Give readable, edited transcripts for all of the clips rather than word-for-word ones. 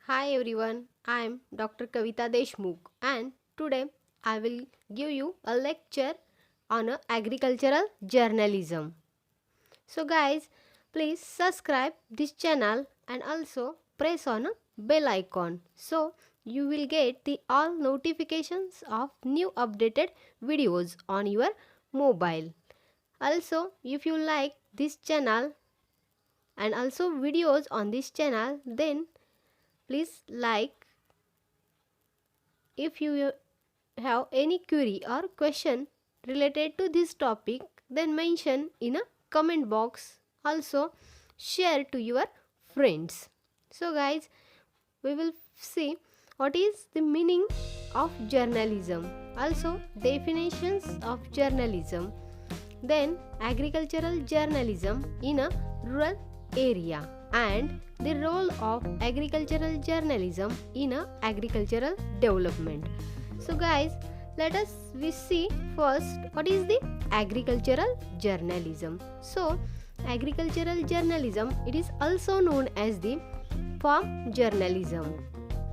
Hi everyone, I am Dr. Kavita Deshmukh and today I will give you a lecture on agricultural journalism. So guys, please subscribe this channel and also press on a bell icon so you will get the all notifications of new updated videos on your mobile. Also, if you like this channel and also videos on this channel, then please like. If you have any query or question related to this topic, then mention in a comment box. Also, share to your friends. So, guys, we will see what is the meaning of journalism, also, definitions of journalism, then agricultural journalism in a rural area, and the role of agricultural journalism in a agricultural development. So guys, let us we see first what is the agricultural journalism. So agricultural journalism, it is also known as the farm journalism,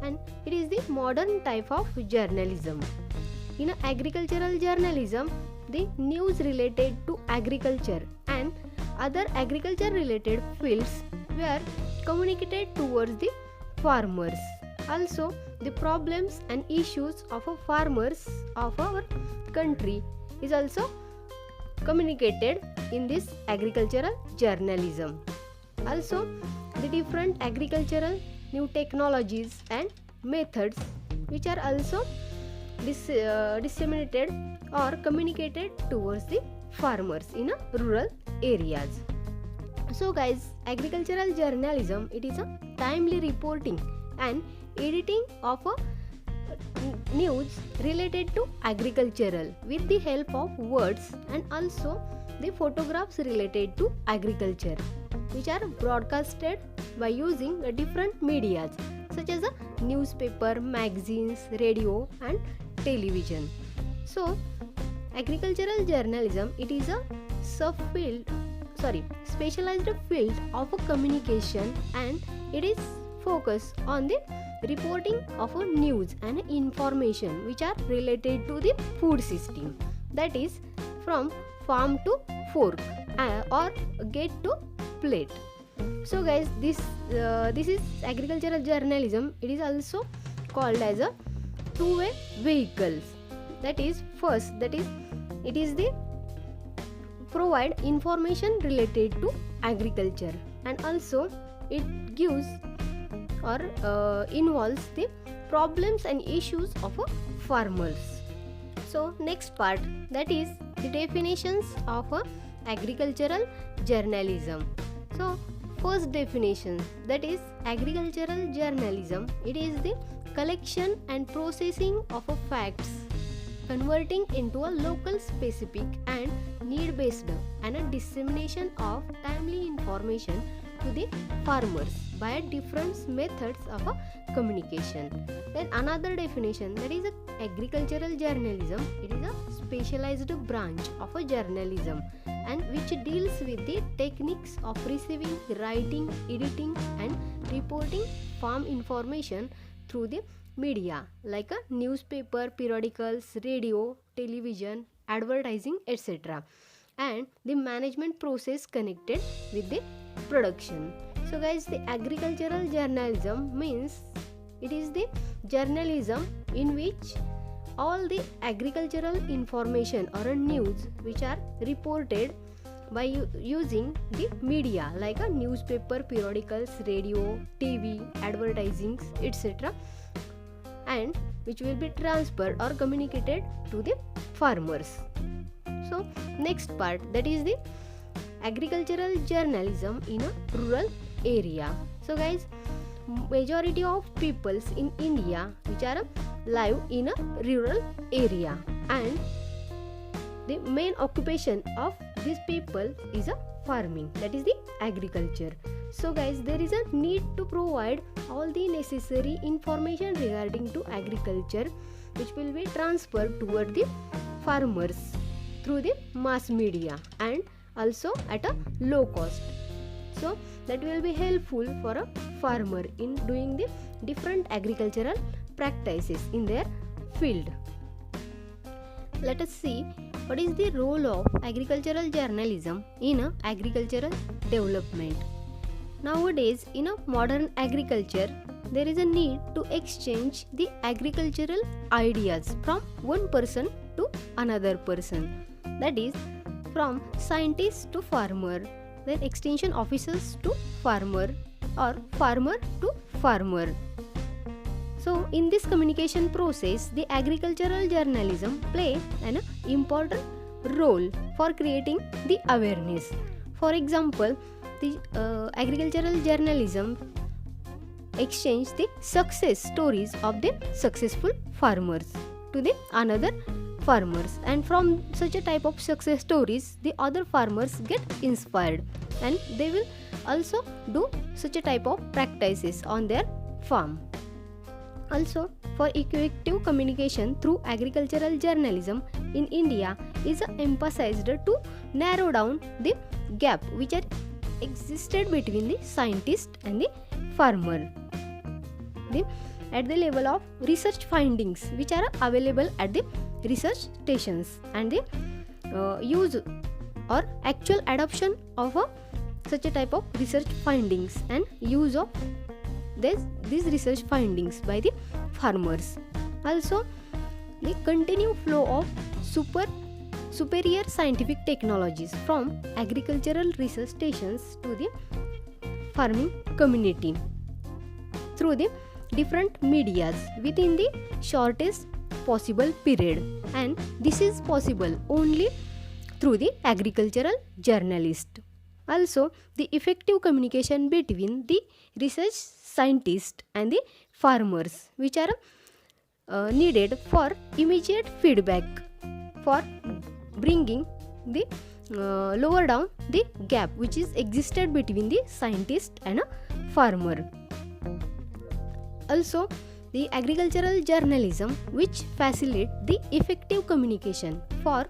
and it is the modern type of journalism. In agricultural journalism, the news related to agriculture and other agriculture related fields were communicated towards the farmers. Also, the problems and issues of a farmers of our country is also communicated in this agricultural journalism. Also, the different agricultural new technologies and methods which are also disseminated or communicated towards the farmers in rural areas. So guys, agricultural journalism, it is a timely reporting and editing of a news related to agricultural with the help of words and also the photographs related to agriculture, which are broadcasted by using different medias such as a newspaper, magazines, radio and television. So agricultural journalism, it is a specialized field of a communication, and it is focused on the reporting of a news and information which are related to the food system, that is from farm to fork or get to plate. So guys, this is agricultural journalism. It is also called as a two-way vehicles. That is first, that is it is the provide information related to agriculture, and also it gives or involves the problems and issues of farmers. So next part, that is the definitions of agricultural journalism. So first definition, that is agricultural journalism, it is the collection and processing of facts, converting into a local specific and need based and a dissemination of timely information to the farmers by different methods of communication. Then another definition, that is agricultural journalism, it is a specialized branch of a journalism and which deals with the techniques of receiving, writing, editing and reporting farm information through the media like a newspaper, periodicals, radio, television, advertising, etc., and the management process connected with the production. So guys, the agricultural journalism means it is the journalism in which all the agricultural information or news which are reported by using the media like a newspaper, periodicals, radio, TV, advertisings, etc., and which will be transferred or communicated to the farmers. So next part, that is the agricultural journalism in a rural area. So guys, majority of peoples in India which are live in a rural area, and the main occupation of these people is a farming, that is the agriculture. So guys, there is a need to provide all the necessary information regarding to agriculture which will be transferred toward the farmers through the mass media and also at a low cost. So that will be helpful for a farmer in doing the different agricultural practices in their field. Let us see what is the role of agricultural journalism in agricultural development. Nowadays, in a modern agriculture, there is a need to exchange the agricultural ideas from one person to another person. That is, from scientist to farmer, then extension officers to farmer, or farmer to farmer. So, in this communication process, the agricultural journalism play an important role for creating the awareness. For example, the agricultural journalism exchange the success stories of the successful farmers to the another farmers, and from such a type of success stories the other farmers get inspired and they will also do such a type of practices on their farm. Also, for effective communication through agricultural journalism in India is emphasized to narrow down the gap which are existed between the scientist and the farmer. At the level of research findings which are available at the research stations, and the use or actual adoption of such a type of research findings and use of these research findings by the farmers. Also, the continued flow of superior scientific technologies from agricultural research stations to the farming community through the different medias within the shortest possible period, and this is possible only through the agricultural journalist. Also, the effective communication between the research scientist and the farmers which are needed for immediate feedback for bringing the lower down the gap which is existed between the scientist and a farmer. Also, the agricultural journalism which facilitate the effective communication for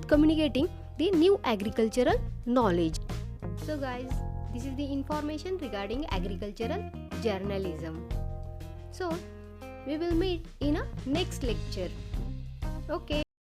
communicating the new agricultural knowledge. So guys, this is the information regarding agricultural journalism. So we will meet in a next lecture. Okay.